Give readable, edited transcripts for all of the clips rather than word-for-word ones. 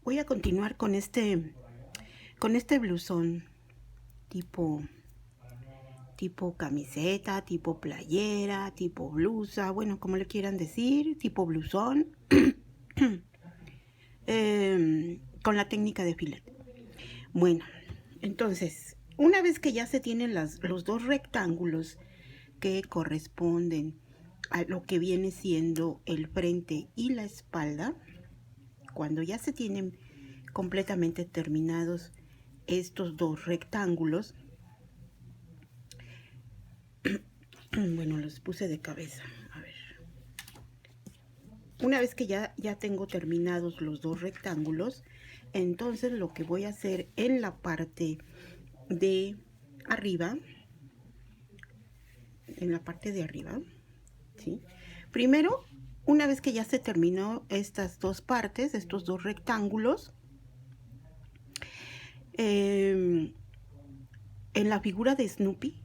Voy a continuar con este blusón tipo camiseta, tipo playera, tipo blusa, bueno, como le quieran decir, tipo blusón, con la técnica de filet. Bueno, entonces, una vez que ya se tienen los dos rectángulos que corresponden a lo que viene siendo el frente y la espalda, cuando ya se tienen completamente terminados estos dos rectángulos, bueno, los puse de cabeza, a ver. Una vez que ya tengo terminados los dos rectángulos, entonces lo que voy a hacer en la parte de arriba, ¿sí? Primero, una vez que ya se terminó estas dos partes, estos dos rectángulos, en la figura de Snoopy,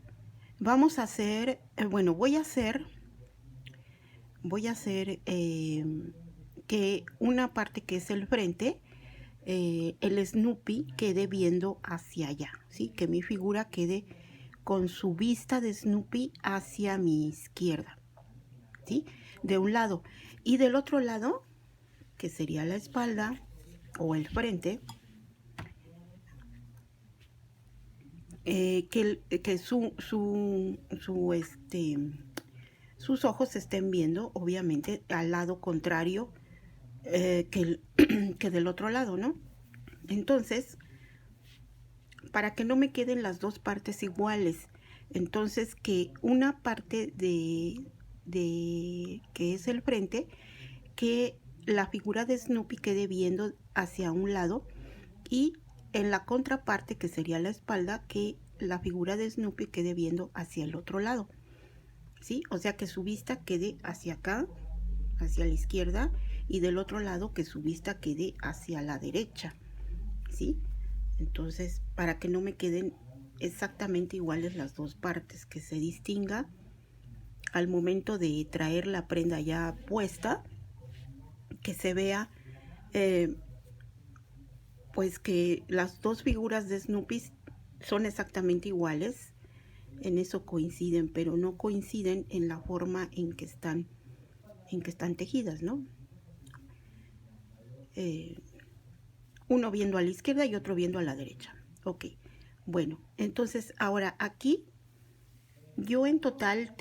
vamos a hacer, voy a hacer que una parte que es el frente, el Snoopy quede viendo hacia allá, ¿sí? Que mi figura quede con su vista de Snoopy hacia mi izquierda, ¿sí? De un lado. Y del otro lado, que sería la espalda o el frente, que sus ojos estén viendo, obviamente, al lado contrario que del otro lado, ¿no? Entonces, para que no me queden las dos partes iguales, entonces que una parte de que es el frente, que la figura de Snoopy quede viendo hacia un lado, y en la contraparte, que sería la espalda, que la figura de Snoopy quede viendo hacia el otro lado, ¿sí? O sea, que su vista quede hacia acá, hacia la izquierda, y del otro lado que su vista quede hacia la derecha, ¿sí? Entonces, para que no me queden exactamente iguales las dos partes, que se distinga al momento de traer la prenda ya puesta, que se vea pues que las dos figuras de Snoopy son exactamente iguales. En eso coinciden, pero no coinciden en la forma en que están tejidas, ¿no? Uno viendo a la izquierda y otro viendo a la derecha. Ok, bueno, entonces ahora aquí yo en total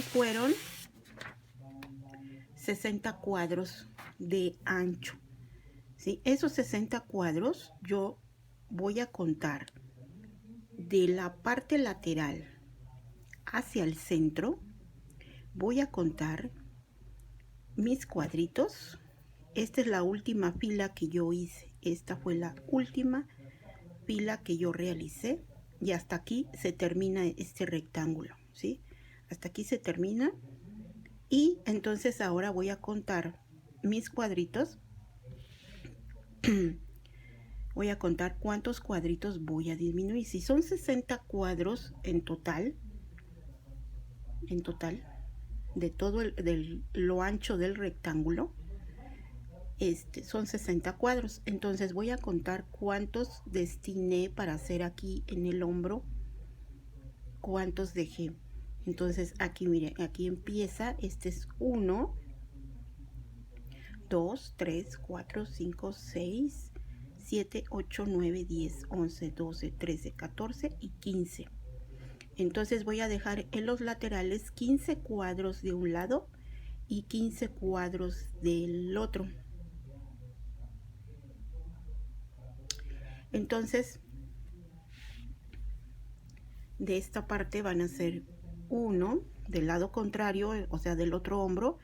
fueron 60 cuadros de ancho, ¿sí? Esos 60 cuadros yo voy a contar de la parte lateral hacia el centro, voy a contar mis cuadritos. Esta es la última fila que yo hice, esta fue la última fila que yo realicé, y hasta aquí se termina este rectángulo, ¿sí? Hasta aquí se termina, y entonces ahora voy a contar mis cuadritos. Voy a contar cuántos cuadritos voy a disminuir. Si son 60 cuadros en total, de todo lo ancho del rectángulo, son 60 cuadros. Entonces voy a contar cuántos destiné para hacer aquí en el hombro, cuántos dejé. Entonces aquí, miren, aquí empieza, este es 1, 2, 3, 4, 5, 6, 7, 8, 9, 10, 11, 12, 13, 14 y 15. Entonces voy a dejar en los laterales 15 cuadros de un lado y 15 cuadros del otro. Entonces, de esta parte van a ser 1, del lado contrario, o sea, del otro hombro,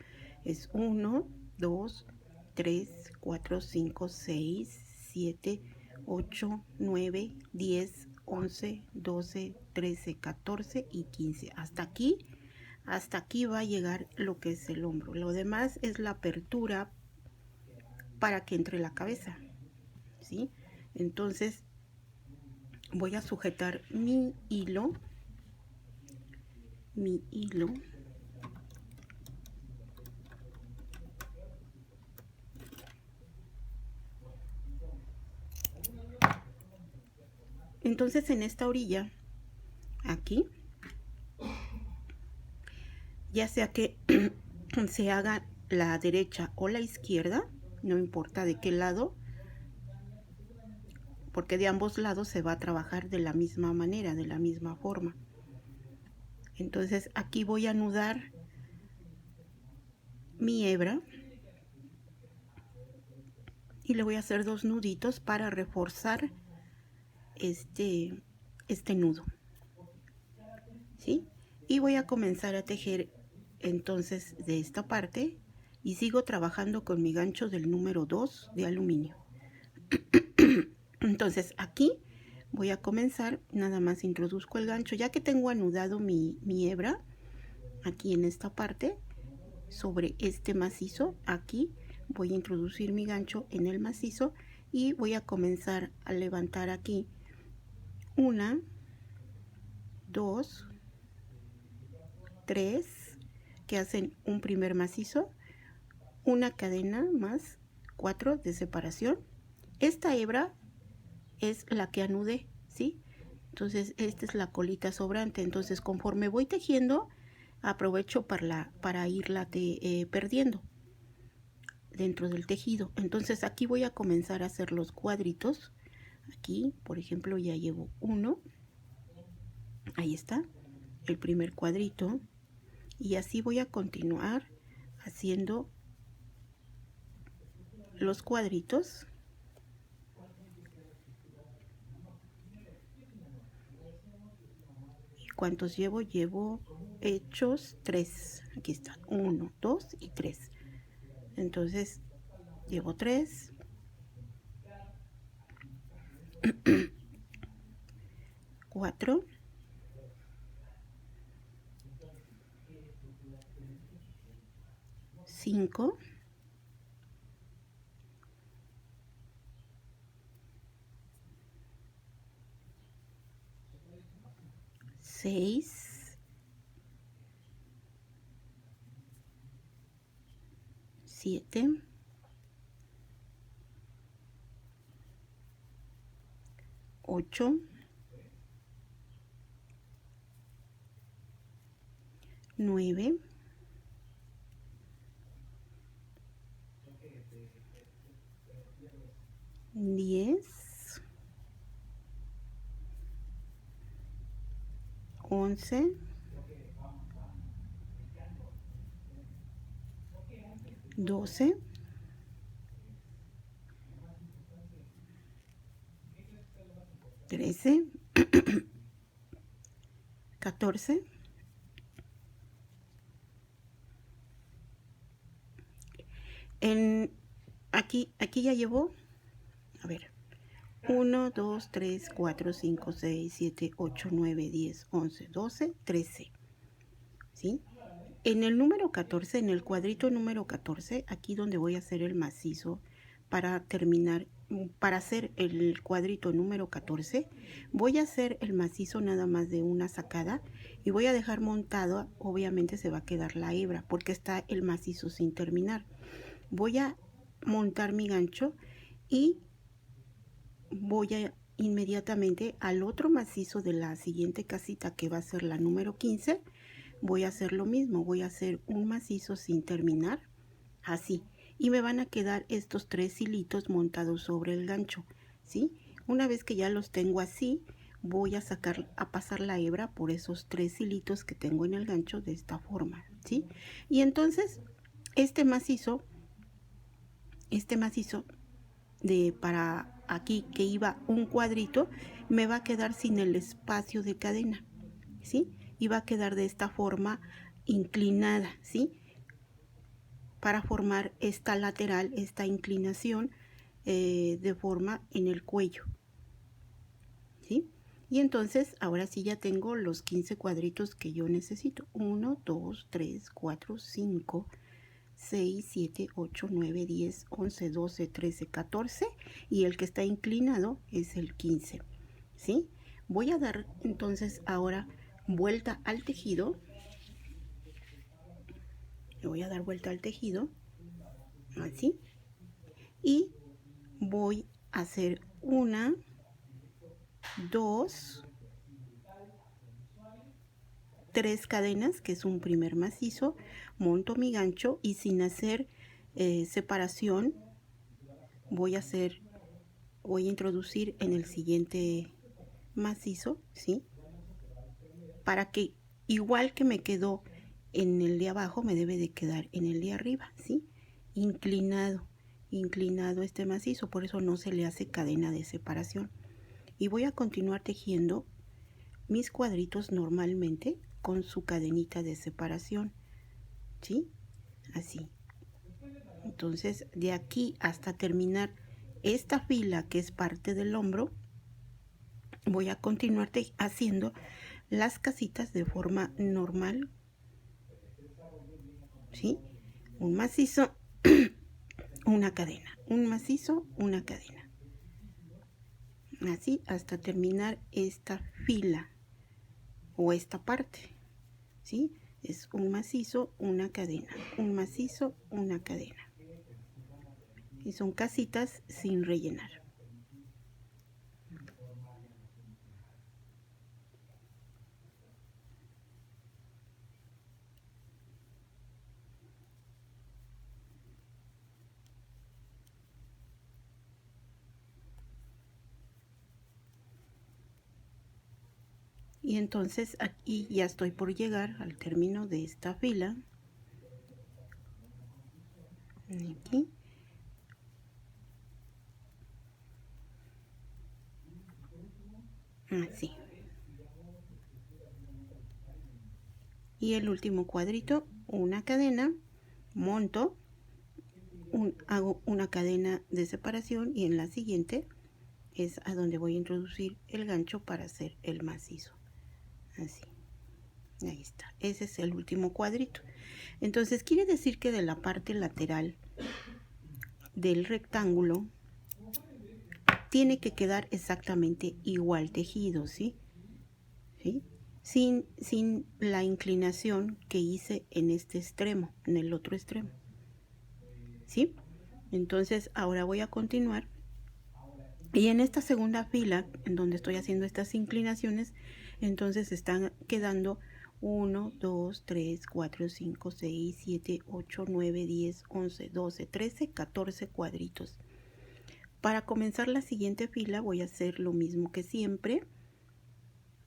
es 1, 2, 3, 4, 5, 6, 7, 8, 9, 10, 11, 12, 13, 14 y 15. Hasta aquí va a llegar lo que es el hombro. Lo demás es la apertura para que entre la cabeza, ¿sí? Entonces voy a sujetar mi hilo Entonces en esta orilla, aquí, ya sea que se haga la derecha o la izquierda, no importa de qué lado, porque de ambos lados se va a trabajar de la misma manera, de la misma forma. Entonces aquí voy a anudar mi hebra y le voy a hacer 2 nuditos para reforzar este nudo, ¿sí? Y voy a comenzar a tejer entonces de esta parte y sigo trabajando con mi gancho del número 2 de aluminio. Entonces aquí voy a comenzar, nada más introduzco el gancho, ya que tengo anudado mi hebra aquí en esta parte, sobre este macizo, aquí voy a introducir mi gancho en el macizo y voy a comenzar a levantar aquí 1, 2, 3, que hacen un primer macizo, una cadena más 4 de separación. Esta hebra es la que anudé, ¿sí? Entonces esta es la colita sobrante. Entonces conforme voy tejiendo, aprovecho para irla perdiendo dentro del tejido. Entonces aquí voy a comenzar a hacer los cuadritos. Aquí, por ejemplo, ya llevo uno. Ahí está, el primer cuadrito. Y así voy a continuar haciendo los cuadritos. ¿Y cuántos llevo? Llevo hechos 3. Aquí están, 1, 2 y 3. Entonces llevo 3. 4. 5. 6. 7. 8. 9. 10. 11. 12. 13. 14. Aquí ya llevo, a ver, 1, 2, 3, 4, 5, 6, 7, 8, 9, 10, 11, 12, 13. ¿Sí? En el número 14, en el cuadrito número 14, aquí donde voy a hacer el macizo para terminar, para hacer el cuadrito número 14, voy a hacer el macizo nada más de una sacada y voy a dejar montado, obviamente se va a quedar la hebra porque está el macizo sin terminar. Voy a montar mi gancho y voy a inmediatamente al otro macizo de la siguiente casita, que va a ser la número 15, voy a hacer lo mismo, voy a hacer un macizo sin terminar, así, y me van a quedar estos 3 hilitos montados sobre el gancho, ¿sí? Una vez que ya los tengo así, voy a pasar la hebra por esos 3 hilitos que tengo en el gancho de esta forma, ¿sí? Y entonces este macizo para aquí que iba un cuadrito, me va a quedar sin el espacio de cadena, ¿sí? Y va a quedar de esta forma inclinada, ¿sí? Para formar esta lateral, esta inclinación de forma en el cuello, ¿sí? Y entonces ahora sí ya tengo los 15 cuadritos que yo necesito. 1, 2, 3, 4, 5, 6, 7, 8, 9, 10, 11, 12, 13, 14 y el que está inclinado es el 15, ¿sí? Voy a dar entonces ahora vuelta al tejido. Le voy a dar vuelta al tejido, así, y voy a hacer 1, 2, 3 cadenas, que es un primer macizo, monto mi gancho y sin hacer separación voy a introducir en el siguiente macizo, ¿sí? Para que igual que me quedó en el de abajo, me debe de quedar en el de arriba, ¿sí? Inclinado este macizo, por eso no se le hace cadena de separación. Y voy a continuar tejiendo mis cuadritos normalmente con su cadenita de separación, ¿sí? Así. Entonces, de aquí hasta terminar esta fila que es parte del hombro, voy a continuar haciendo las casitas de forma normal, ¿sí? Un macizo, una cadena, un macizo, una cadena. Así hasta terminar esta fila o esta parte, ¿sí? Es un macizo, una cadena, un macizo, una cadena. Y son casitas sin rellenar. Y entonces aquí ya estoy por llegar al término de esta fila. Aquí. Así. Y el último cuadrito, una cadena, monto, hago una cadena de separación y en la siguiente es a donde voy a introducir el gancho para hacer el macizo. Así. Ahí está. Ese es el último cuadrito. Entonces quiere decir que de la parte lateral del rectángulo tiene que quedar exactamente igual tejido, ¿sí? ¿Sí? Sin la inclinación que hice en este extremo, en el otro extremo, ¿sí? Entonces ahora voy a continuar y en esta segunda fila en donde estoy haciendo estas inclinaciones, entonces están quedando 1, 2, 3, 4, 5, 6, 7, 8, 9, 10, 11, 12, 13, 14 cuadritos. Para comenzar la siguiente fila voy a hacer lo mismo que siempre.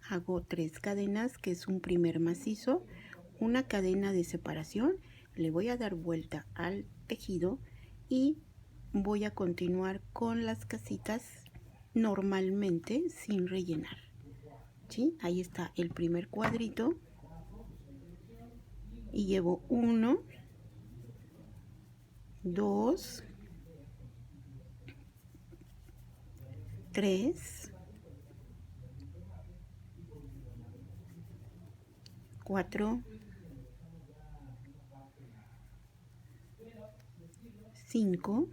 Hago 3 cadenas, que es un primer macizo, una cadena de separación, le voy a dar vuelta al tejido y voy a continuar con las casitas normalmente sin rellenar, ¿sí? Ahí está el primer cuadrito y llevo 1, 2, 3, 4, 5,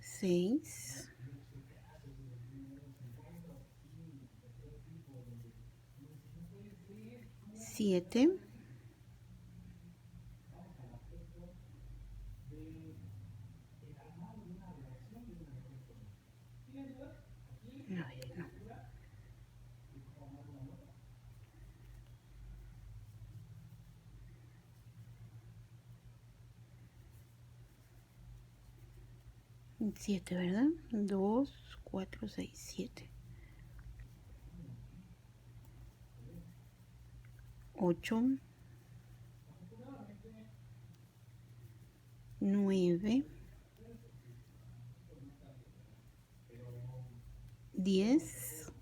6, 7, 7, ¿verdad? 2, 4, 6, 7. 8, 9, 10,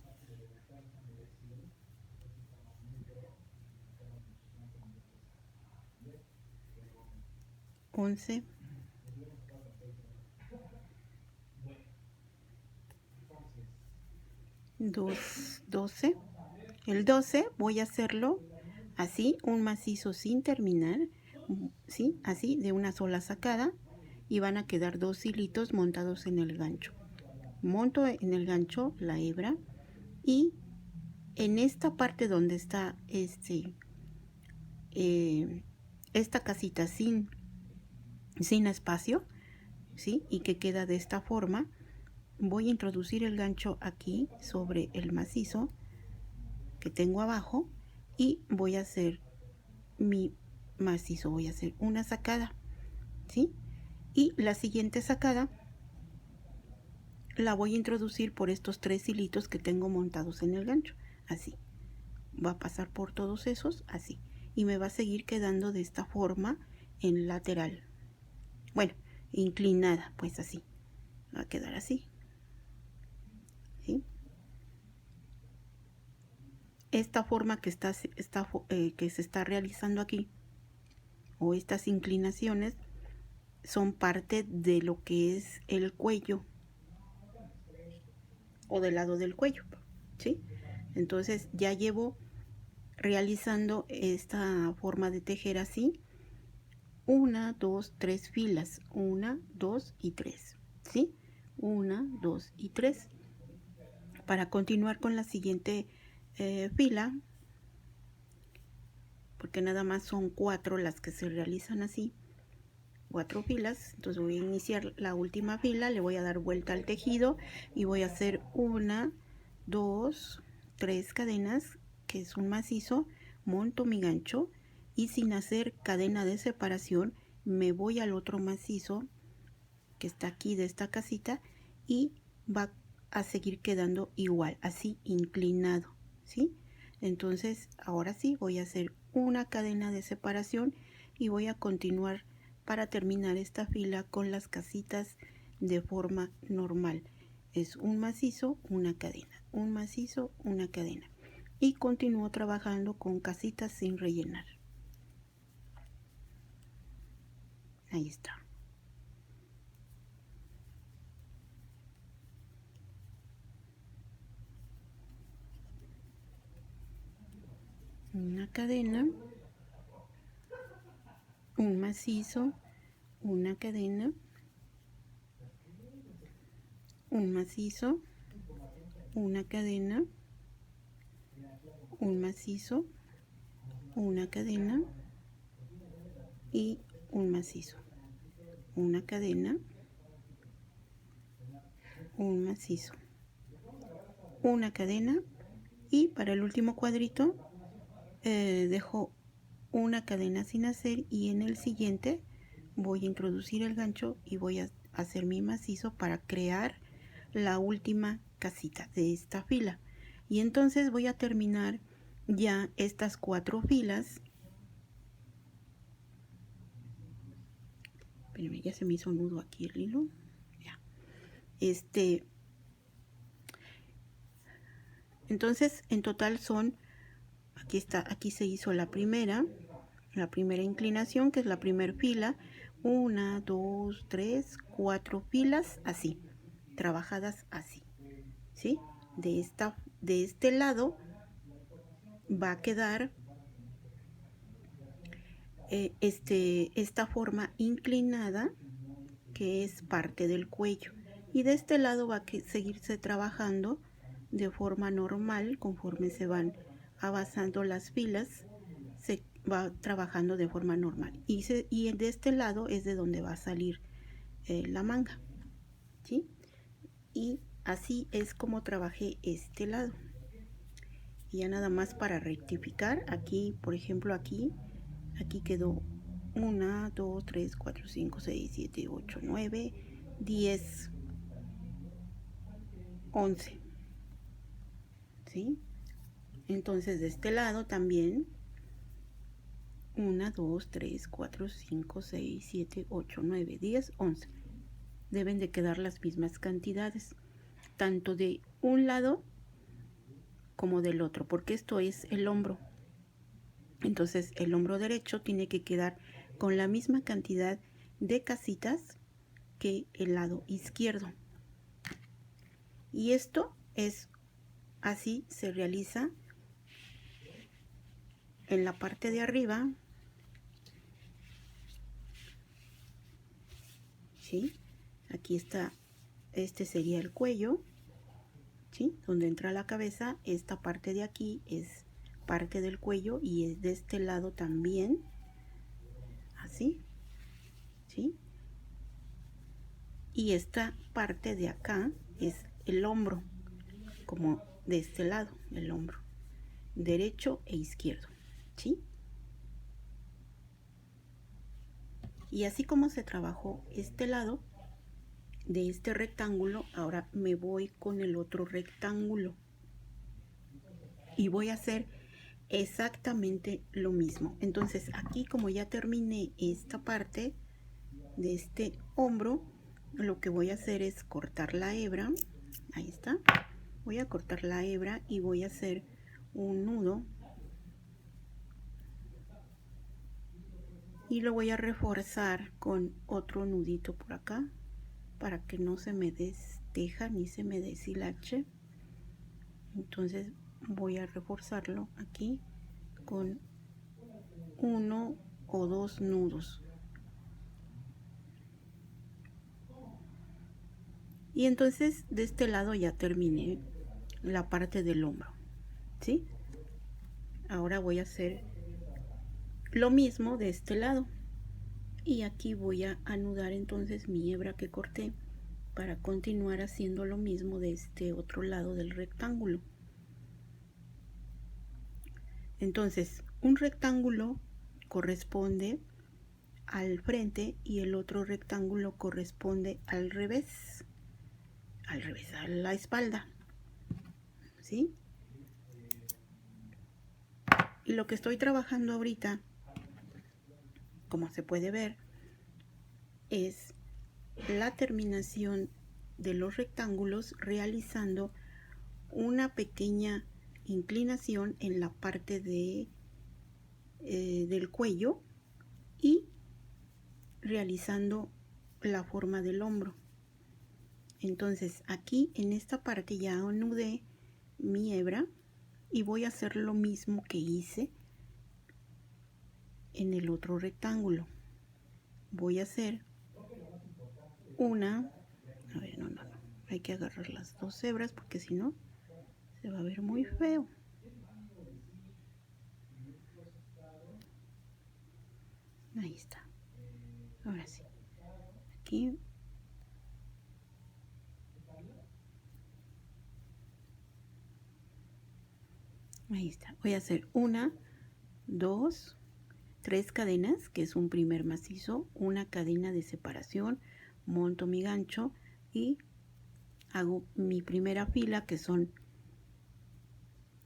11, 12. El 12 voy a hacerlo así, un macizo sin terminar, ¿sí? Así, de una sola sacada, y van a quedar 2 hilitos montados en el gancho. Monto en el gancho la hebra y en esta parte donde está esta casita sin espacio, ¿sí? Y que queda de esta forma, voy a introducir el gancho aquí sobre el macizo que tengo abajo y voy a hacer mi macizo, voy a hacer una sacada, ¿sí? Y la siguiente sacada la voy a introducir por estos 3 hilitos que tengo montados en el gancho, así. Va a pasar por todos esos, así. Y me va a seguir quedando de esta forma en lateral. Bueno, inclinada, pues así. Va a quedar así. ¿Sí? Esta forma que se está realizando aquí, o estas inclinaciones, son parte de lo que es el cuello, o del lado del cuello, ¿sí? Entonces ya llevo realizando esta forma de tejer así 1, 2, 3 filas, 1, 2 y 3, ¿sí? 1, 2 y 3. Para continuar con la siguiente fila, porque nada más son 4 las que se realizan así, 4 filas. Entonces voy a iniciar la última fila, le voy a dar vuelta al tejido y voy a hacer 1, 2, 3 cadenas, que es un macizo, monto mi gancho y sin hacer cadena de separación me voy al otro macizo que está aquí de esta casita y va a seguir quedando igual, así inclinado, ¿sí? Entonces ahora sí voy a hacer una cadena de separación y voy a continuar para terminar esta fila con las casitas de forma normal. Es un macizo, una cadena, un macizo, una cadena. Y continúo trabajando con casitas sin rellenar. Ahí está. Una cadena, un macizo, una cadena, un macizo, una cadena, un macizo, una cadena y un macizo, una cadena, un macizo, una cadena y para el último cuadrito dejo una cadena sin hacer y en el siguiente voy a introducir el gancho y voy a hacer mi macizo para crear la última casita de esta fila. Y entonces voy a terminar ya estas 4 filas. Espérenme, ya se me hizo nudo aquí el hilo. Ya. Entonces en total son, aquí está, aquí se hizo la primera inclinación, que es la primera fila. 1, 2, 3, 4 filas así, trabajadas así, ¿sí? De este lado va a quedar esta forma inclinada que es parte del cuello y de este lado va a seguirse trabajando de forma normal. Conforme se van avanzando las filas se va trabajando de forma normal y de este lado es de donde va a salir la manga, ¿sí? Y así es como trabajé este lado. Y ya nada más para rectificar, aquí por ejemplo aquí quedó 1, 2, 3, 4, 5, 6, 7, 8, 9, 10, 11, ¿sí? Entonces de este lado también 1, 2, 3, 4, 5, 6, 7, 8, 9, 10, 11. Deben de quedar las mismas cantidades, tanto de un lado como del otro, porque esto es el hombro. Entonces el hombro derecho tiene que quedar con la misma cantidad de casitas que el lado izquierdo. Y esto es así, se realiza en la parte de arriba, ¿sí? Aquí está, este sería el cuello, ¿sí? Donde entra la cabeza. Esta parte de aquí es parte del cuello y es de este lado también, así, ¿sí? Y esta parte de acá es el hombro, como de este lado, el hombro, derecho e izquierdo, ¿sí? Y así como se trabajó este lado de este rectángulo, ahora me voy con el otro rectángulo y voy a hacer exactamente lo mismo. Entonces aquí, como ya terminé esta parte de este hombro, lo que voy a hacer es cortar la hebra. Ahí está. Voy a cortar la hebra y voy a hacer un nudo y lo voy a reforzar con otro nudito por acá para que no se me desteja ni se me deshilache. Entonces voy a reforzarlo aquí con 1 o 2 nudos. Y entonces de este lado ya terminé la parte del hombro, ¿sí? Ahora voy a hacer lo mismo de este lado. Y aquí voy a anudar entonces mi hebra que corté para continuar haciendo lo mismo de este otro lado del rectángulo. Entonces, un rectángulo corresponde al frente y el otro rectángulo corresponde al revés, a la espalda, ¿sí? Y lo que estoy trabajando ahorita, como se puede ver, es la terminación de los rectángulos realizando una pequeña inclinación en la parte del cuello y realizando la forma del hombro. Entonces aquí en esta parte ya anudé mi hebra y voy a hacer lo mismo que hice en el otro rectángulo. Voy a hacer una, a ver, no, hay que agarrar las dos hebras porque si no se va a ver muy feo. Ahí está. Ahora sí. Aquí. Ahí está. Voy a hacer 1, 2, 3 cadenas, que es un primer macizo, una cadena de separación, monto mi gancho y hago mi primera fila, que son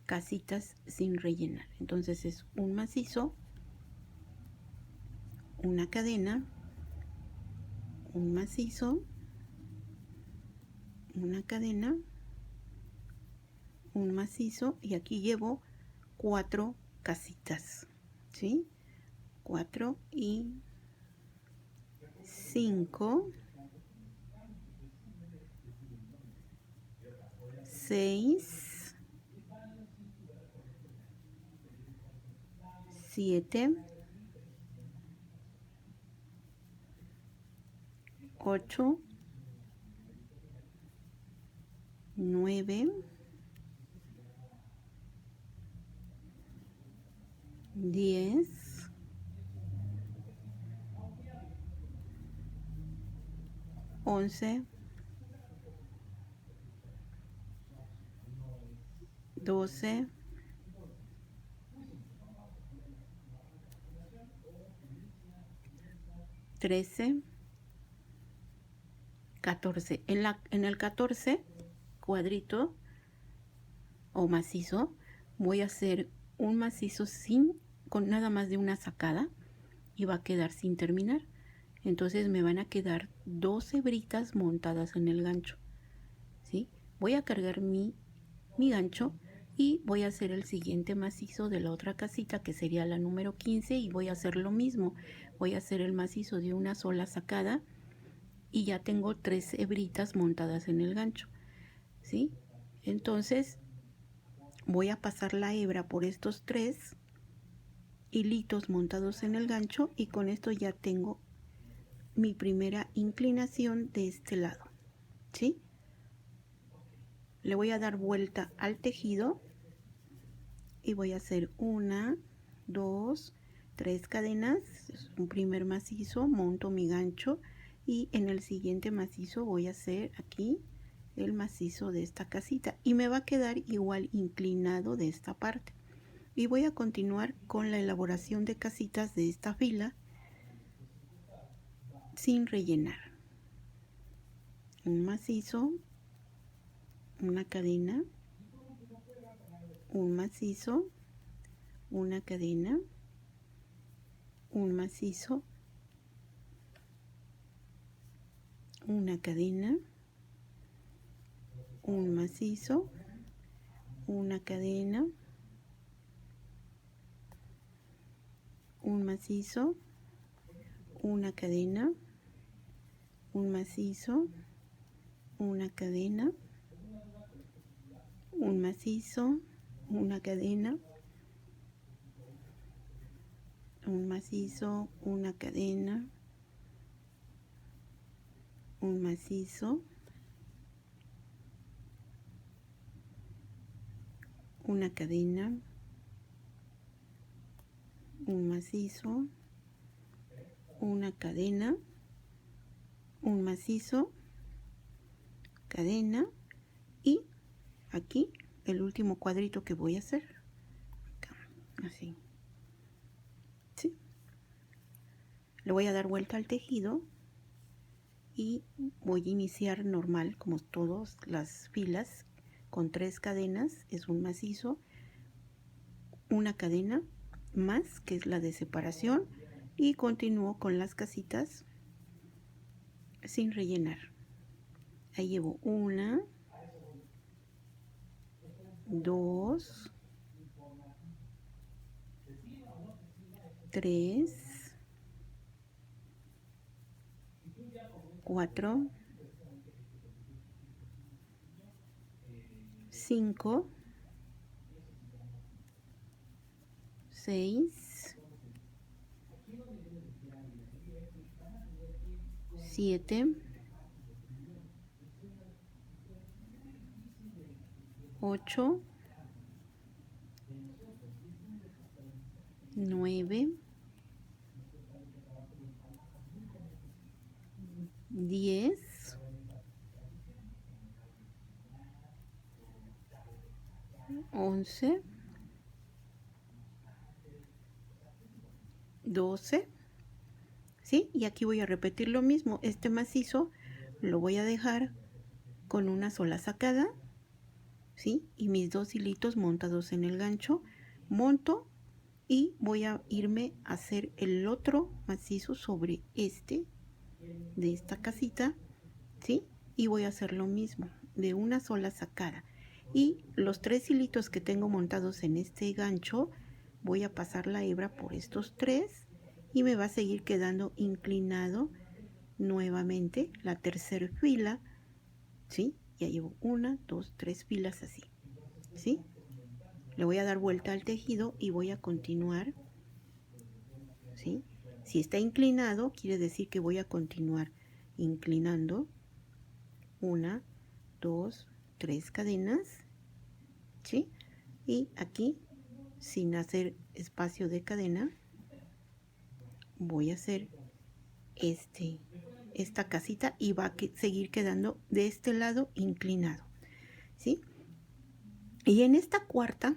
casitas sin rellenar. Entonces es un macizo, una cadena, un macizo, una cadena, un macizo y aquí llevo 4 casitas, ¿sí? 4 y 5, 6, 7, 8, 9, 10, 11, 12, 13, 14. En el 14 cuadrito o macizo voy a hacer un macizo con nada más de una sacada y va a quedar sin terminar. Entonces me van a quedar 2 hebritas montadas en el gancho, ¿sí? Voy a cargar mi gancho y voy a hacer el siguiente macizo de la otra casita, que sería la número 15, y voy a hacer lo mismo. Voy a hacer el macizo de una sola sacada y ya tengo 3 hebritas montadas en el gancho, ¿sí? Entonces voy a pasar la hebra por estos 3 hilitos montados en el gancho y con esto ya tengo mi primera inclinación de este lado, ¿sí? Le voy a dar vuelta al tejido y voy a hacer 1, 2, 3 cadenas, un primer macizo, monto mi gancho y en el siguiente macizo voy a hacer aquí el macizo de esta casita y me va a quedar igual inclinado de esta parte. Y voy a continuar con la elaboración de casitas de esta fila sin rellenar. Un macizo, una cadena, un macizo, una cadena, un macizo, una cadena, un macizo, una cadena, un macizo, una cadena, un macizo, una cadena, un macizo, una cadena, un macizo, una cadena, un macizo, una cadena, un macizo, una cadena, un macizo, cadena y aquí el último cuadrito que voy a hacer, acá, así, ¿sí? Le voy a dar vuelta al tejido y voy a iniciar normal como todas las filas con 3 cadenas, es un macizo, una cadena más que es la de separación y continúo con las casitas sin rellenar. Ahí llevo 1, 2, 3, 4, 5, 6, 7, 8, 9, 10, 11, 12, ¿sí? Y aquí voy a repetir lo mismo. Este macizo lo voy a dejar con una sola sacada, ¿sí? Y mis 2 hilitos montados en el gancho. Monto y voy a irme a hacer el otro macizo sobre este de esta casita, ¿sí? Y voy a hacer lo mismo de una sola sacada y los 3 hilitos que tengo montados en este gancho voy a pasar la hebra por estos 3 y me va a seguir quedando inclinado nuevamente la tercera fila, ¿sí? Ya llevo 1, 2, 3 filas así, ¿sí? Le voy a dar vuelta al tejido y voy a continuar, ¿sí? Si está inclinado, quiere decir que voy a continuar inclinando 1, 2, 3 cadenas, ¿sí? Y aquí, sin hacer espacio de cadena, voy a hacer esta casita y va a seguir quedando de este lado inclinado, ¿sí? Y en esta cuarta,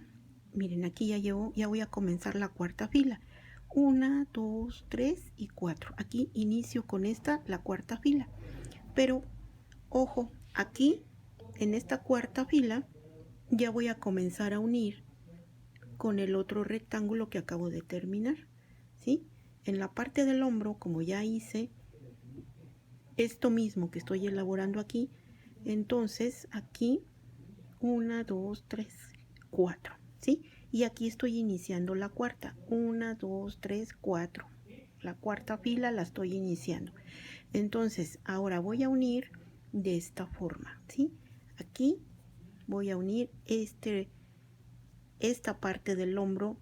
miren, aquí ya voy a comenzar la cuarta fila. 1, 2, 3 y 4. Aquí inicio con esta, la cuarta fila. Pero, ojo, aquí, en esta cuarta fila, ya voy a comenzar a unir con el otro rectángulo que acabo de terminar, ¿sí? En la parte del hombro, como ya hice esto mismo que estoy elaborando aquí, entonces aquí 1, 2, 3, 4, ¿sí? Y aquí estoy iniciando la cuarta. 1, 2, 3, 4. La cuarta fila la estoy iniciando. Entonces, ahora voy a unir de esta forma, ¿sí? Aquí voy a unir esta parte del hombro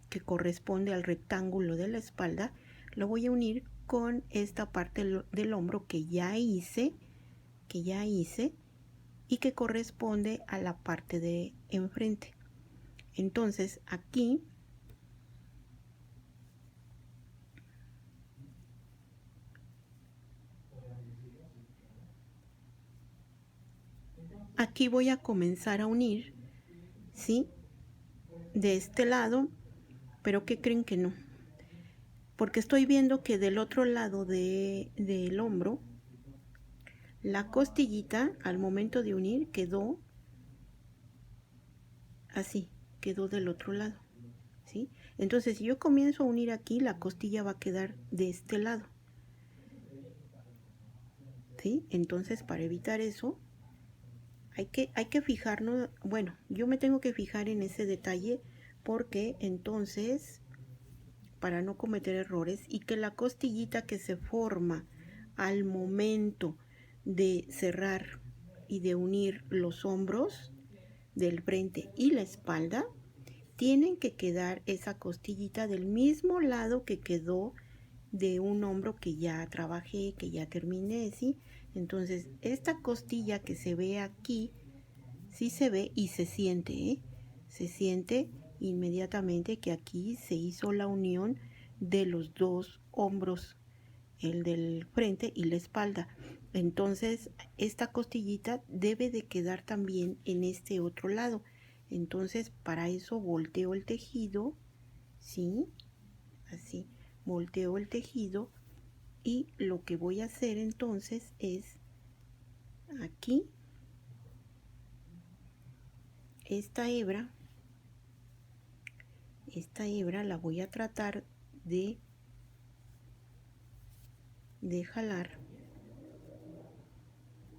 que corresponde al rectángulo de la espalda. Lo voy a unir con esta parte del hombro que ya hice y que corresponde a la parte de enfrente. Entonces aquí aquí voy a comenzar a unir, ¿sí? De este lado, pero ¿qué creen que no? Porque estoy viendo que del otro lado del hombro, la costillita al momento de unir quedó así, quedó del otro lado, ¿sí? Entonces, si yo comienzo a unir aquí, la costilla va a quedar de este lado, ¿sí? Entonces, para evitar eso, hay que fijarnos, bueno, yo me tengo que fijar en ese detalle porque entonces, para no cometer errores y que la costillita que se forma al momento de cerrar y de unir los hombros del frente y la espalda, tienen que quedar esa costillita del mismo lado que quedó de un hombro que ya trabajé, que ya terminé, ¿sí? Entonces, esta costilla que se ve aquí, sí se ve y se siente, ¿eh? Se siente inmediatamente que aquí se hizo la unión de los dos hombros, el del frente y la espalda. Entonces, esta costillita debe de quedar también en este otro lado. Entonces, para eso volteo el tejido, ¿sí? Así, volteo el tejido y lo que voy a hacer entonces es aquí, esta hebra la voy a tratar de jalar,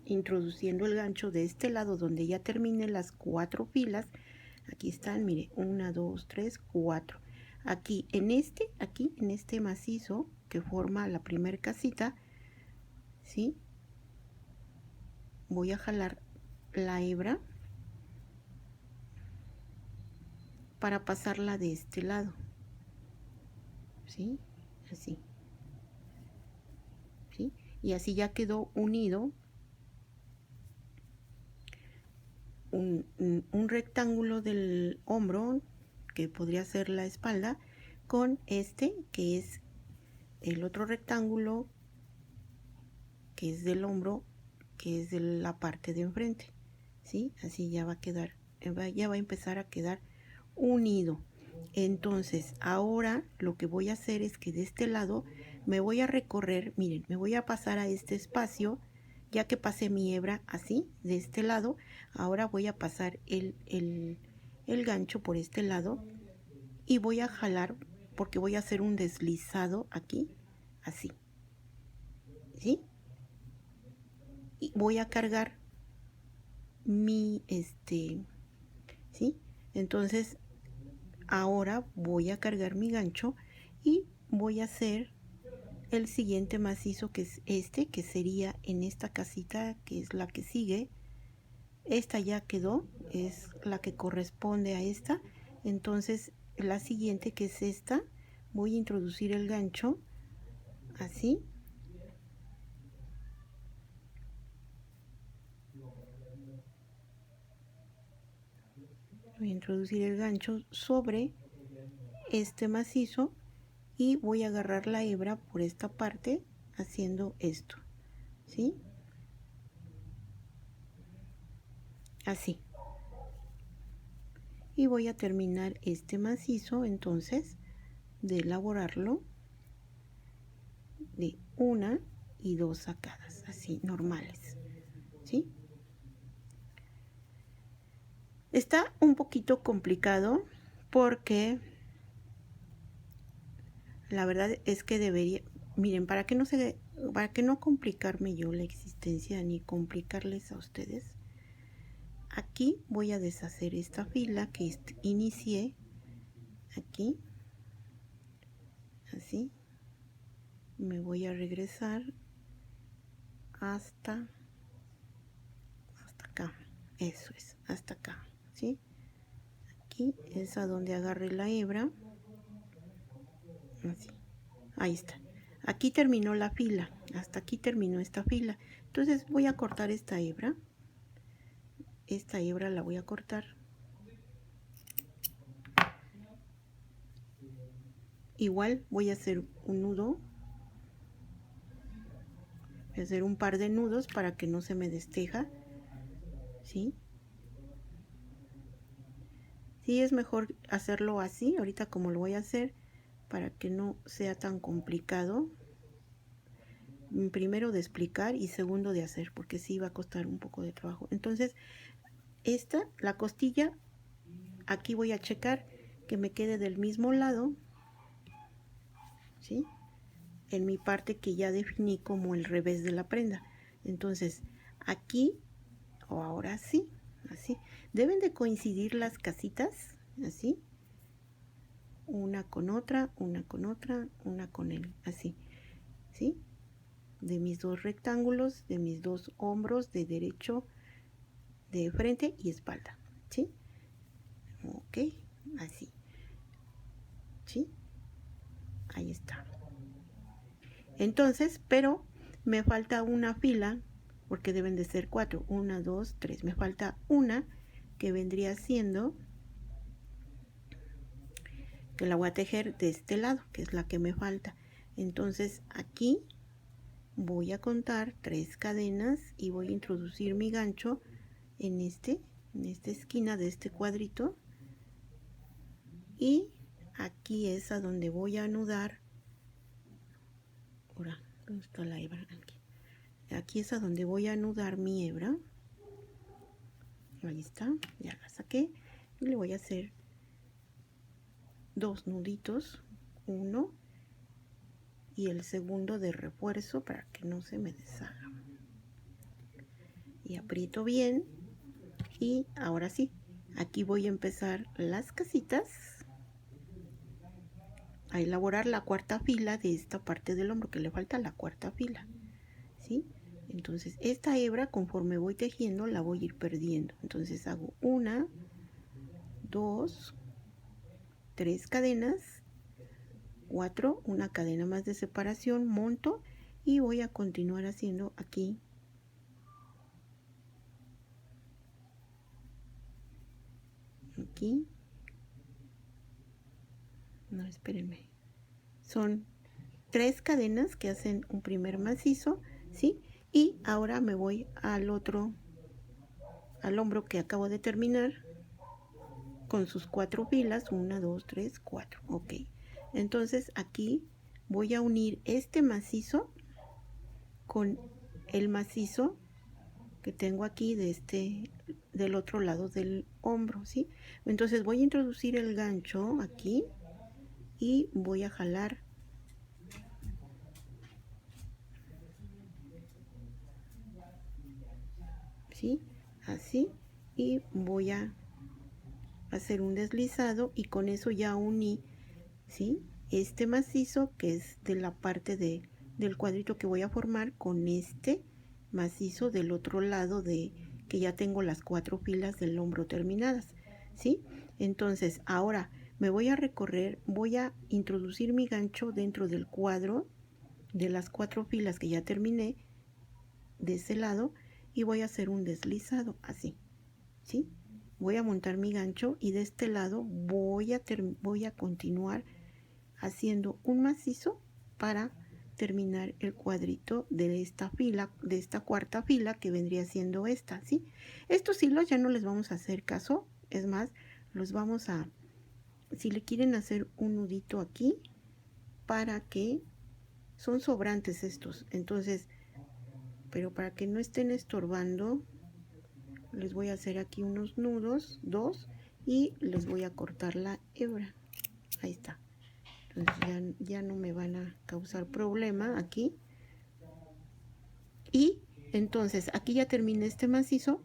introduciendo el gancho de este lado donde ya terminé las 4 filas. Aquí están, mire, 1, 2, 3, 4. Aquí en este macizo que forma la primer casita, ¿sí? Voy a jalar la hebra para pasarla de este lado, ¿sí? Así, ¿sí? Y así ya quedó unido un rectángulo del hombro, que podría ser la espalda, con este que es el otro rectángulo que es del hombro, que es de la parte de enfrente, ¿sí? Así ya va a quedar, ya va a empezar a quedar unido. Entonces, ahora lo que voy a hacer es que de este lado me voy a recorrer, miren, me voy a pasar a este espacio, ya que pasé mi hebra así, de este lado, ahora voy a pasar el gancho por este lado y voy a jalar porque voy a hacer un deslizado aquí, así, ¿sí? Y voy a cargar mi, ¿sí? Entonces, ahora voy a cargar mi gancho y voy a hacer el siguiente macizo, que es este, que sería en esta casita, que es la que sigue. Esta ya quedó, es la que corresponde a esta. Entonces, la siguiente, que es esta, voy a introducir el gancho así. Voy a introducir el gancho sobre este macizo y voy a agarrar la hebra por esta parte haciendo esto, ¿sí? Así. Y voy a terminar este macizo entonces de elaborarlo de 1 y 2 sacadas, así normales, ¿sí? Está un poquito complicado porque la verdad es que debería, miren, para que no complicarme yo la existencia ni complicarles a ustedes, aquí voy a deshacer esta fila que inicié aquí, así, me voy a regresar hasta acá, eso es, hasta acá, ¿sí? Aquí es a donde agarré la hebra, así, ahí está. Aquí terminó la fila, hasta aquí terminó esta fila. Entonces voy a cortar esta hebra la voy a cortar. Igual voy a hacer un nudo, voy a hacer un par de nudos para que no se me desteja, ¿sí? Sí, es mejor hacerlo así, ahorita como lo voy a hacer, para que no sea tan complicado. Primero de explicar y segundo de hacer, porque sí va a costar un poco de trabajo. Entonces, la costilla, aquí voy a checar que me quede del mismo lado, ¿sí? En mi parte que ya definí como el revés de la prenda. Entonces, aquí, o ahora sí, así. Deben de coincidir las casitas, así. Una con otra, una con otra, una con él, así, ¿sí? De mis dos rectángulos, de mis dos hombros, de derecho, de frente y espalda, ¿sí? Ok, así, ¿sí? Ahí está. Entonces, pero me falta una fila, porque deben de ser 4, 1, 2, 3, me falta una que vendría siendo, que la voy a tejer de este lado, que es la que me falta. Entonces aquí voy a contar 3 cadenas y voy a introducir mi gancho en esta esquina de este cuadrito, y aquí es a donde voy a anudar. Ahora, ¿dónde está la hebra? Aquí es a donde voy a anudar mi hebra. Ahí está, ya la saqué y le voy a hacer 2 nuditos, uno y el segundo de refuerzo para que no se me deshaga, y aprieto bien. Y ahora sí, aquí voy a empezar las casitas, a elaborar la cuarta fila de esta parte del hombro, que le falta la cuarta fila, ¿sí? Entonces esta hebra, conforme voy tejiendo, la voy a ir perdiendo. Entonces hago 1, 2, 3 cadenas, 4, una cadena más de separación, monto y voy a continuar haciendo aquí no, espérenme, son 3 cadenas que hacen un primer macizo, ¿sí? Y ahora me voy al otro, al hombro que acabo de terminar, con sus 4 filas, 1, 2, 3, 4, ok. Entonces aquí voy a unir este macizo con el macizo que tengo aquí del otro lado del hombro, ¿sí? Entonces voy a introducir el gancho aquí y voy a jalar, ¿sí? Así, y voy a hacer un deslizado y con eso ya uní, ¿sí? Este macizo que es de la parte del cuadrito que voy a formar con este macizo del otro lado que ya tengo las 4 filas del hombro terminadas, ¿sí? Entonces ahora me voy a recorrer, voy a introducir mi gancho dentro del cuadro de las 4 filas que ya terminé de ese lado y voy a hacer un deslizado así, ¿sí? Voy a montar mi gancho y de este lado voy a continuar haciendo un macizo para terminar el cuadrito de esta fila, de esta cuarta fila que vendría siendo esta, ¿sí? Estos hilos ya no les vamos a hacer caso, es más, los vamos a, si le quieren hacer un nudito aquí, para que, son sobrantes estos, entonces, pero para que no estén estorbando, les voy a hacer aquí unos nudos, 2, y les voy a cortar la hebra, ahí está. Entonces ya no me van a causar problema aquí. Y entonces aquí ya terminé este macizo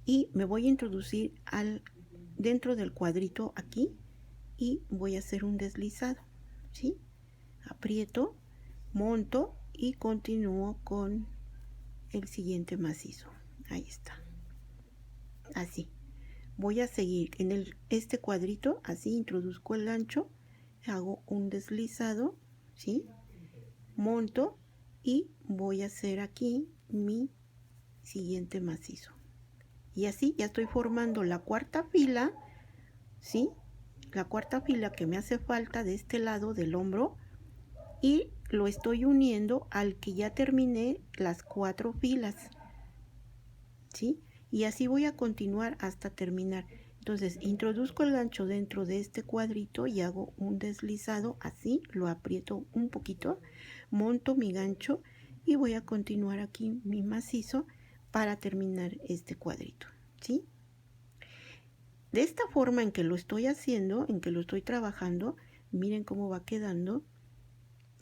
y me voy a introducir dentro del cuadrito aquí y voy a hacer un deslizado, ¿sí? Aprieto, monto y continúo con el siguiente macizo. Ahí está. Así. Voy a seguir en este cuadrito, así introduzco el gancho, hago un deslizado, ¿sí? Monto y voy a hacer aquí mi siguiente macizo. Y así ya estoy formando la cuarta fila, ¿sí? La cuarta fila que me hace falta de este lado del hombro y lo estoy uniendo al que ya terminé las 4 filas, ¿sí? Y así voy a continuar hasta terminar. Entonces introduzco el gancho dentro de este cuadrito y hago un deslizado así, lo aprieto un poquito, monto mi gancho y voy a continuar aquí mi macizo para terminar este cuadrito, ¿sí? De esta forma en que lo estoy haciendo, en que lo estoy trabajando, miren cómo va quedando.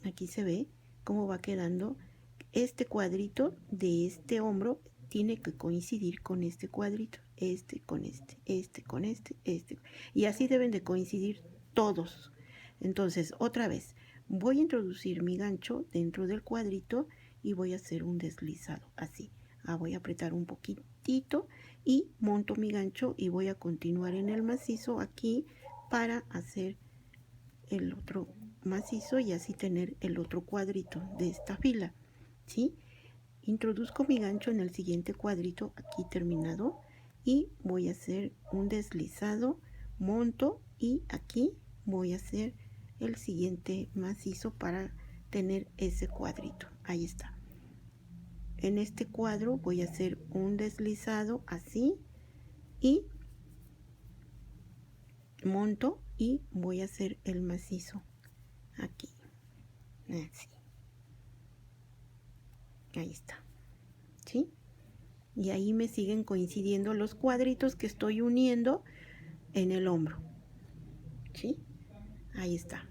Aquí se ve cómo va quedando. Este cuadrito de este hombro tiene que coincidir con este cuadrito, este con este con este, y así deben de coincidir todos. Entonces, otra vez, voy a introducir mi gancho dentro del cuadrito y voy a hacer un deslizado, así. Voy a apretar un poquitito y monto mi gancho y voy a continuar en el macizo aquí para hacer el otro macizo y así tener el otro cuadrito de esta fila, ¿sí? Introduzco mi gancho en el siguiente cuadrito aquí terminado y voy a hacer un deslizado, monto y aquí voy a hacer el siguiente macizo para tener ese cuadrito. Ahí está. En este cuadro voy a hacer un deslizado así y monto y voy a hacer el macizo aquí, así. Ahí está, ¿sí? Y ahí me siguen coincidiendo los cuadritos que estoy uniendo en el hombro, ¿sí? Ahí está,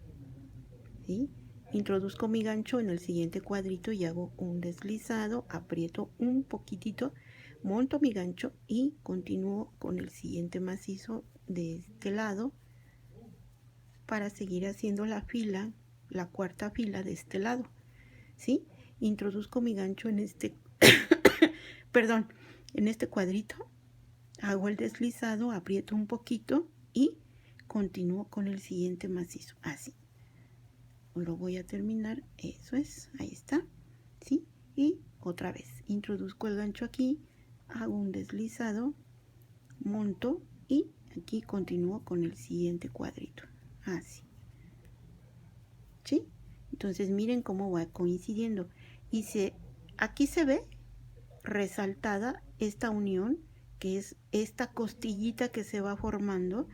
¿sí? Introduzco mi gancho en el siguiente cuadrito y hago un deslizado, aprieto un poquitito, monto mi gancho y continúo con el siguiente macizo de este lado para seguir haciendo la fila, la cuarta fila de este lado, ¿sí? Introduzco mi gancho en este, perdón, en este cuadrito, hago el deslizado, aprieto un poquito y continúo con el siguiente macizo, así. Lo voy a terminar, eso es, ahí está, ¿sí? Y otra vez, introduzco el gancho aquí, hago un deslizado, monto y aquí continúo con el siguiente cuadrito, así, ¿sí? Entonces miren cómo va coincidiendo y aquí se ve resaltada esta unión, que es esta costillita que se va formando,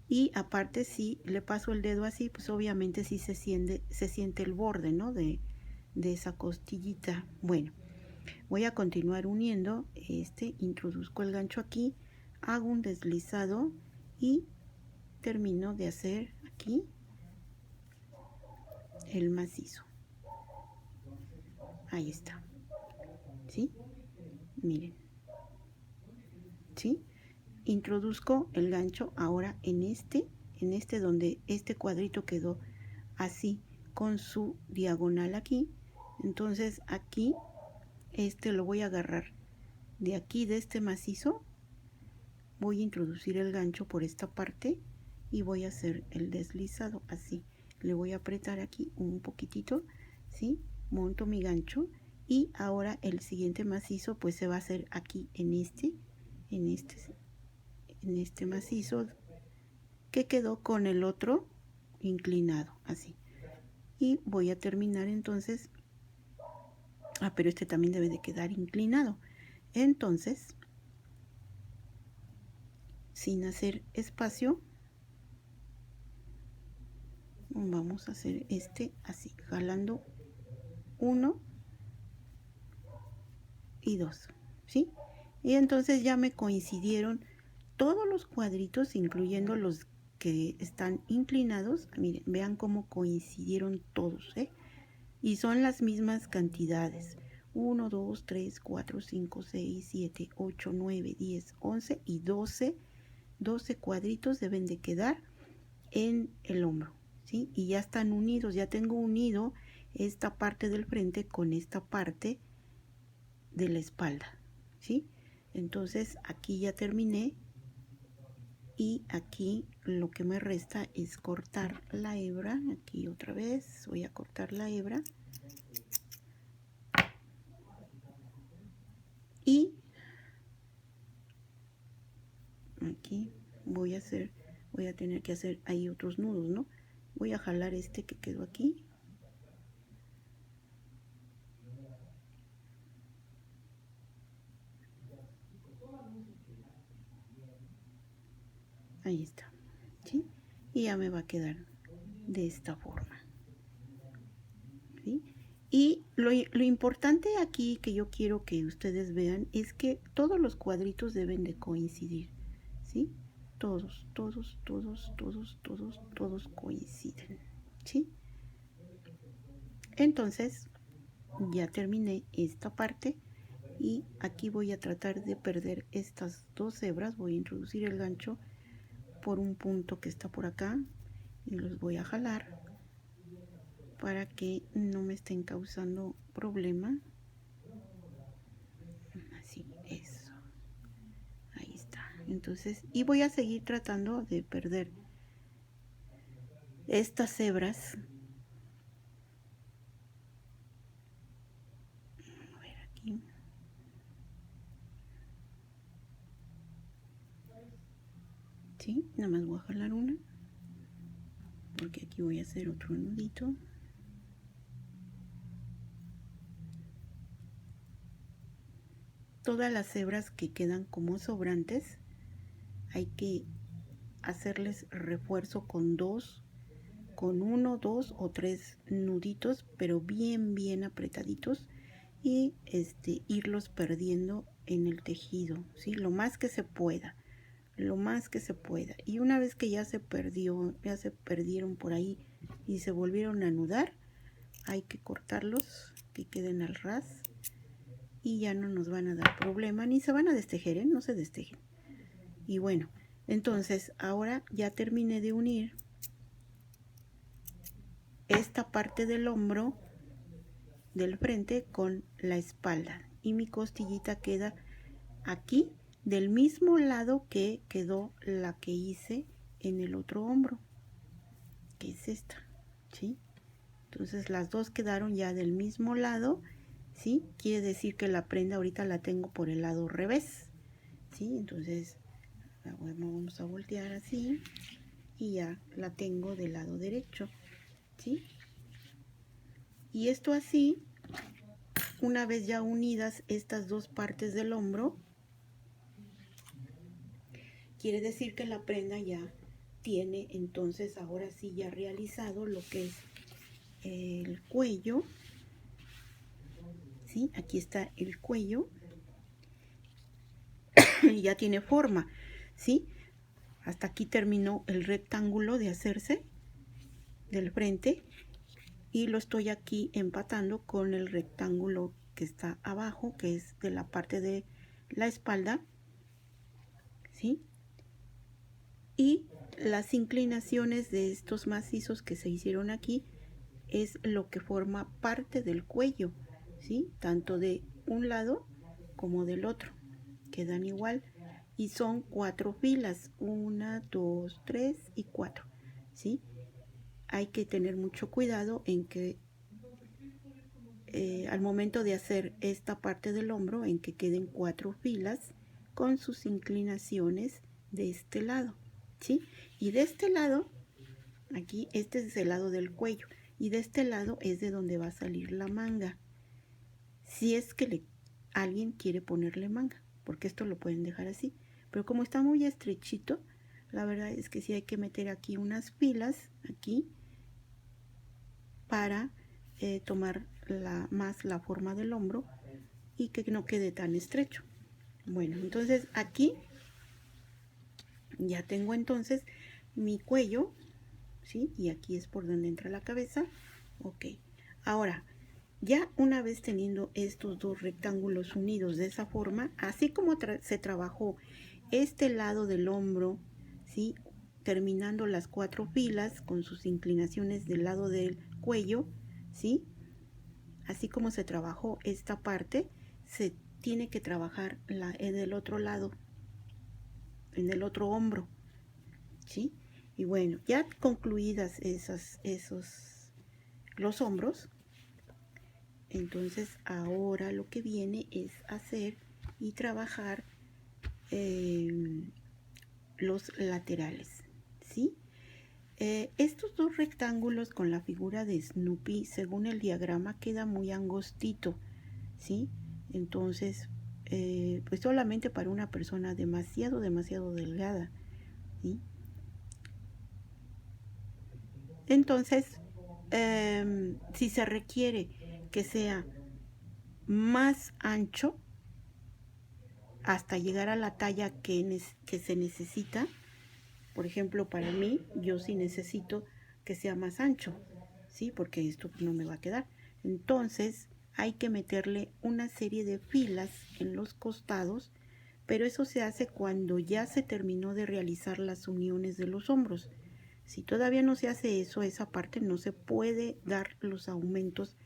y aparte si le paso el dedo así, pues obviamente sí se siente el borde, ¿no? De esa costillita. Bueno, voy a continuar uniendo introduzco el gancho aquí, hago un deslizado y termino de hacer aquí el macizo. Ahí está, ¿sí? Miren, ¿sí? Introduzco el gancho ahora en este donde este cuadrito quedó así con su diagonal aquí. Entonces aquí lo voy a agarrar de aquí de este macizo, voy a introducir el gancho por esta parte y voy a hacer el deslizado así. Le voy a apretar aquí un poquitito, ¿sí? Monto mi gancho y ahora el siguiente macizo pues se va a hacer aquí en este macizo que quedó con el otro inclinado así. Y voy a terminar entonces, pero este también debe de quedar inclinado. Entonces, sin hacer espacio, vamos a hacer así, jalando 1 y 2, ¿sí? Y entonces ya me coincidieron todos los cuadritos, incluyendo los que están inclinados. Miren, vean cómo coincidieron todos, ¿eh? Y son las mismas cantidades. 1, 2, 3, 4, 5, 6, 7, 8, 9, 10, 11 y 12. 12 cuadritos deben de quedar en el hombro, ¿sí? Y ya están unidos, ya tengo unido esta parte del frente con esta parte de la espalda, ¿sí? Entonces aquí ya terminé y aquí lo que me resta es cortar la hebra. Aquí otra vez voy a cortar la hebra y aquí voy a tener que hacer ahí otros nudos, ¿no? Voy a jalar que quedó aquí. Ahí está, ¿sí? Y ya me va a quedar de esta forma, ¿sí? Y lo importante aquí que yo quiero que ustedes vean es que todos los cuadritos deben de coincidir, ¿sí? Todos coinciden, ¿sí? Entonces ya terminé esta parte y aquí voy a tratar de perder estas dos hebras. Voy a introducir el gancho por un punto que está por acá y los voy a jalar para que no me estén causando problema. Así, eso. Ahí está. Entonces, y voy a seguir tratando de perder estas hebras. A ver aquí. Sí, nada más voy a jalar una, porque aquí voy a hacer otro nudito. Todas las hebras que quedan como sobrantes hay que hacerles refuerzo con uno, dos o tres nuditos, pero bien apretaditos, y irlos perdiendo en el tejido, ¿sí? Lo más que se pueda, y una vez que ya se perdieron por ahí y se volvieron a anudar, hay que cortarlos, que queden al ras, y ya no nos van a dar problema, ni se van a destejer, no se destejen. Y bueno, entonces ahora ya terminé de unir esta parte del hombro del frente con la espalda, y mi costillita queda aquí del mismo lado que quedó la que hice en el otro hombro, que es esta, ¿sí? Entonces las dos quedaron ya del mismo lado, ¿sí? Quiere decir que la prenda ahorita la tengo por el lado revés, ¿sí? Entonces vamos a voltear así y ya la tengo del lado derecho, ¿sí? Y esto así, una vez ya unidas estas dos partes del hombro, quiere decir que la prenda ya tiene entonces ahora sí ya realizado lo que es el cuello, ¿sí? Aquí está el cuello y ya tiene forma, ¿sí? Hasta aquí terminó el rectángulo de hacerse del frente y lo estoy aquí empatando con el rectángulo que está abajo, que es de la parte de la espalda, ¿sí? Y las inclinaciones de estos macizos que se hicieron aquí es lo que forma parte del cuello, ¿sí? Tanto de un lado como del otro, quedan igual y son 4 filas, 1, 2, 3 y 4, ¿sí? Hay que tener mucho cuidado en que al momento de hacer esta parte del hombro, en que queden 4 filas con sus inclinaciones de este lado, ¿sí? Y de este lado, aquí, este es el lado del cuello, y de este lado es de donde va a salir la manga, si es que alguien quiere ponerle manga, porque esto lo pueden dejar así, pero como está muy estrechito, la verdad es que sí hay que meter aquí unas filas, aquí, para tomar más la forma del hombro y que no quede tan estrecho. Bueno, entonces aquí ya tengo entonces mi cuello, ¿sí? Y aquí es por donde entra la cabeza. Ok, ahora ya una vez teniendo estos dos rectángulos unidos de esa forma, así como se trabajó este lado del hombro, ¿sí? Terminando las 4 filas con sus inclinaciones del lado del cuello, ¿sí? Así como se trabajó esta parte, se tiene que trabajar en el otro lado, en el otro hombro, ¿sí? Y bueno, ya concluidas los hombros, entonces ahora lo que viene es hacer y trabajar los laterales, ¿sí? Estos dos rectángulos con la figura de Snoopy, según el diagrama, queda muy angostito, ¿sí? Entonces, pues solamente para una persona demasiado delgada, ¿sí? Entonces, si se requiere que sea más ancho hasta llegar a la talla que se necesita, por ejemplo, para mí, yo sí necesito que sea más ancho, ¿sí? Porque esto no me va a quedar. Entonces, hay que meterle una serie de filas en los costados, pero eso se hace cuando ya se terminó de realizar las uniones de los hombros. Si todavía no se hace eso, esa parte no se puede dar los aumentos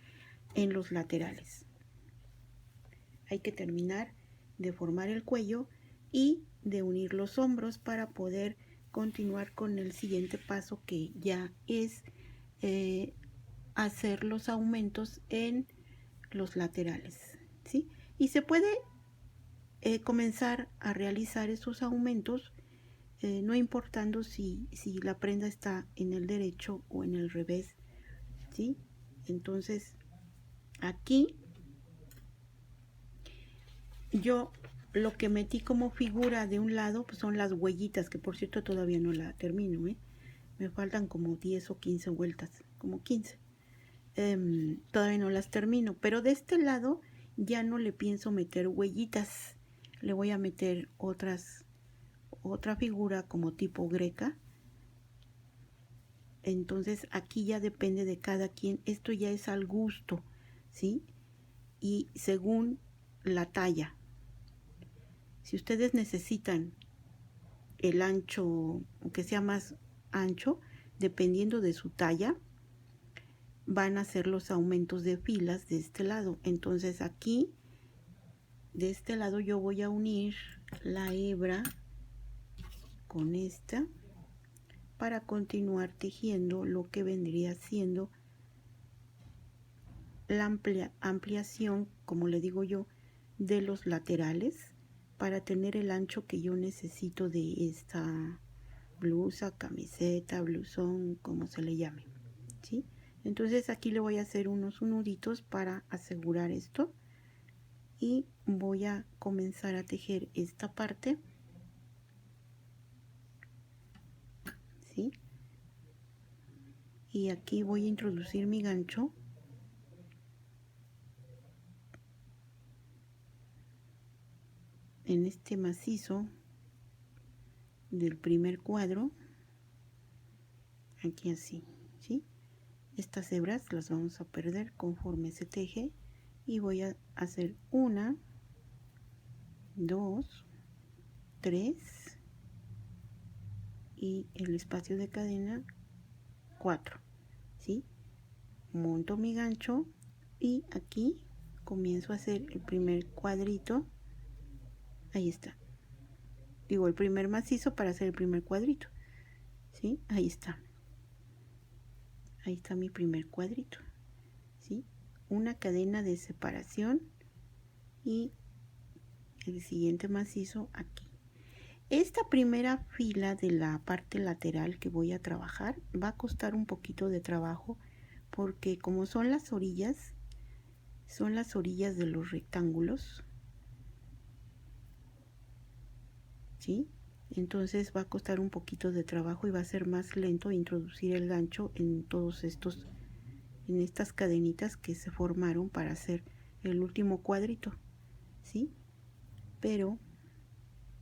en los laterales. Hay que terminar de formar el cuello y de unir los hombros para poder continuar con el siguiente paso, que ya es hacer los aumentos en los laterales, ¿sí? Y se puede comenzar a realizar esos aumentos no importando si la prenda está en el derecho o en el revés, ¿sí? Entonces, aquí yo lo que metí como figura de un lado pues son las huellitas, que por cierto todavía no la termino, ¿eh? Me faltan como 10 o 15 vueltas, como 15. Todavía no las termino, pero de este lado ya no le pienso meter huellitas. Le voy a meter otra figura como tipo greca. Entonces aquí ya depende de cada quien. Esto ya es al gusto, ¿sí? Y según la talla. Si ustedes necesitan el ancho, que sea más ancho, dependiendo de su talla, van a hacer los aumentos de filas de este lado. Entonces aquí, de este lado, yo voy a unir la hebra con esta para continuar tejiendo lo que vendría siendo la ampliación, como le digo yo, de los laterales para tener el ancho que yo necesito de esta blusa, camiseta, blusón, como se le llame, ¿sí? Entonces aquí le voy a hacer unos nuditos para asegurar esto y voy a comenzar a tejer esta parte, ¿sí? Y aquí voy a introducir mi gancho en este macizo del primer cuadro, aquí así, ¿sí? Estas hebras las vamos a perder conforme se teje y voy a hacer 1, 2, 3 y el espacio de cadena 4, ¿sí? Monto mi gancho y aquí comienzo a hacer el primer cuadrito. Ahí está, digo el primer macizo para hacer el primer cuadrito, ¿sí? Ahí está mi primer cuadrito, ¿sí? Una cadena de separación y el siguiente macizo aquí. Esta primera fila de la parte lateral que voy a trabajar va a costar un poquito de trabajo porque como son las orillas de los rectángulos, ¿sí? Entonces va a costar un poquito de trabajo y va a ser más lento introducir el gancho en estas cadenitas que se formaron para hacer el último cuadrito, ¿sí? Pero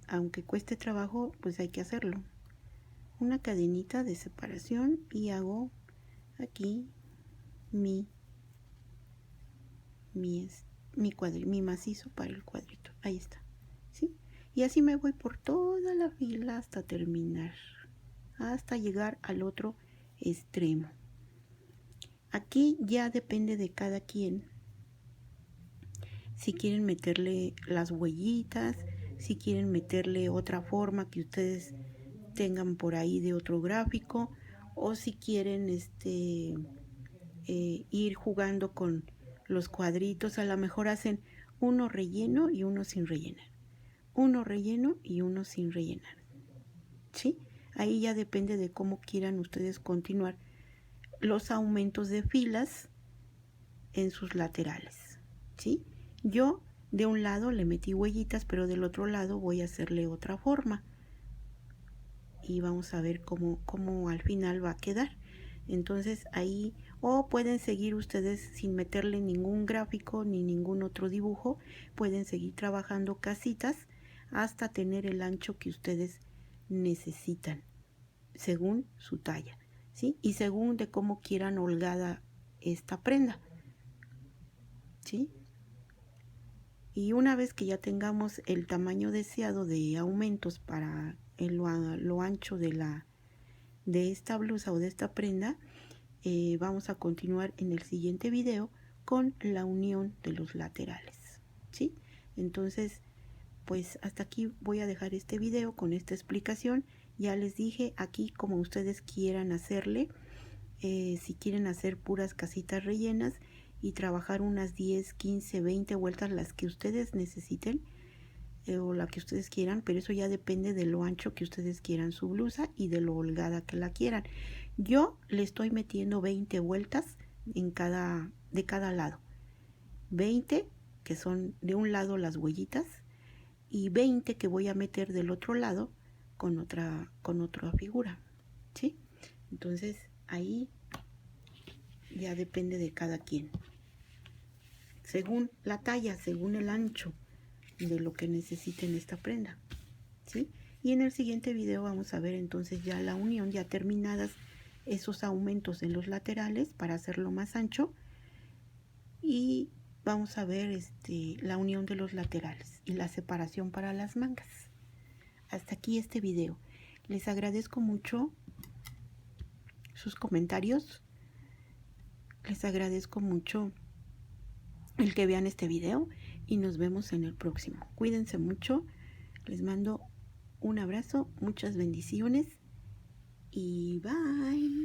aunque cueste trabajo, pues hay que hacerlo. Una cadenita de separación y hago aquí mi macizo para el cuadrito. Ahí está, ¿sí? Y así me voy por toda la fila hasta terminar, hasta llegar al otro extremo. Aquí ya depende de cada quien si quieren meterle las huellitas, si quieren meterle otra forma que ustedes tengan por ahí de otro gráfico, o si quieren ir jugando con los cuadritos. A lo mejor hacen uno relleno y uno sin rellenar, uno relleno y uno sin rellenar, ¿sí? Ahí ya depende de cómo quieran ustedes continuar los aumentos de filas en sus laterales, ¿sí? Yo de un lado le metí huellitas, pero del otro lado voy a hacerle otra forma y vamos a ver cómo al final va a quedar. Entonces ahí, o pueden seguir ustedes sin meterle ningún gráfico ni ningún otro dibujo, pueden seguir trabajando casitas hasta tener el ancho que ustedes necesitan según su talla, ¿sí? Y según de cómo quieran holgada esta prenda, ¿sí? Y una vez que ya tengamos el tamaño deseado de aumentos para lo ancho de esta blusa o de esta prenda, vamos a continuar en el siguiente video con la unión de los laterales, ¿sí? Entonces, pues hasta aquí voy a dejar este video con esta explicación. Ya les dije aquí como ustedes quieran hacerle, si quieren hacer puras casitas rellenas y trabajar unas 10, 15, 20 vueltas, las que ustedes necesiten o la que ustedes quieran, pero eso ya depende de lo ancho que ustedes quieran su blusa y de lo holgada que la quieran. Yo le estoy metiendo 20 vueltas de cada lado, 20 que son de un lado las huellitas y 20 que voy a meter del otro lado con otra figura, ¿sí? Entonces ahí ya depende de cada quien, según la talla, según el ancho de lo que necesiten esta prenda, ¿sí? Y en el siguiente video vamos a ver entonces ya la unión, ya terminadas esos aumentos en los laterales para hacerlo más ancho, y vamos a ver la unión de los laterales y la separación para las mangas. Hasta aquí este video. Les agradezco mucho sus comentarios. Les agradezco mucho el que vean este video y nos vemos en el próximo. Cuídense mucho. Les mando un abrazo, muchas bendiciones y bye.